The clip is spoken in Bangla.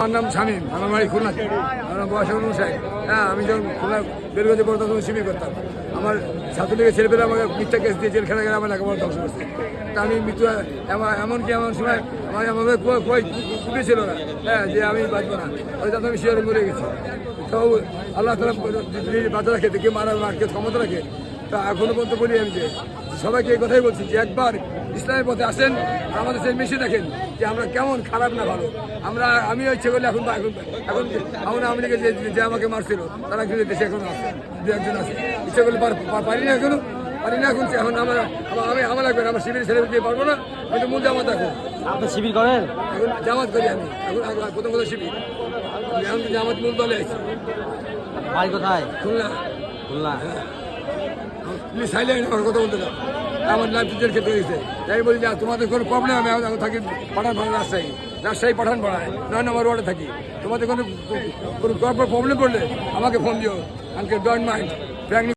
আমার নাম শামীম, আমার বাড়ি খুলনা, আমার বয়স 59। হ্যাঁ, আমি যখন খুলনা বেরগঞ্জে পড়তাম তখন শিবির করতাম। আমার ছাত্রলীগের ছেলেপেলে আমাকে মিথ্যা কেস দিয়ে জেলখানা গেলে আমার লেখাপড়া ধ্বংস করছে। তা আমি মৃত্যু এমনকি এমন সময় আমাদের কুটেছিল না, হ্যাঁ, যে আমি বাঁচবো না, ওই তাতে আমি শিয়ারে মরে গেছি। তো আল্লাহ তালা বাঁচা রাখে, দেখে মারকে ক্ষমতা রাখে। তা এখনো পর্যন্ত বলি আমি যে সবাইকে এই কথাই বলছি যে একবার ইসলামের পথে আসেন, আমাদের সেই মিশে দেখেন যে আমরা কেমন, খারাপ না ভালো। আমি ইচ্ছে করলে এখন এখন আওয়ামী লীগের যে আমাকে মারছিল তারা কিন্তু দেশে এখনো আছে, দু একজন আছে। ইচ্ছে করলে পারি না এখন এখন আমার লাগবে না, আমার শিবির ছেলে দিয়ে পারবো না, কিন্তু মূল জামাত এখন। আপনি শিবির করেন? এখন জামাত করি আমি, এখন প্রথম শিবির। এখন জামাত মূল দলে আছি। বাড়ি কোথায়? খুলনা। খুলনা। তুমি সাইলেন্ট, আমার কথা বলতে না, আমার লাইফ টিচার ক্ষেত্রে হয়েছে। তাই বলি যে তোমাদের কোনো প্রবলেম, আমি থাকি পাঠান পাড়া, রাজশাহী পাঠান পাড়ায় 9 নম্বর ওয়ার্ডে থাকি। তোমাদের কোনো প্রবলেম পড়লে আমাকে ফোন দিও, আঙ্কেল ডোন্ট মাইন্ড।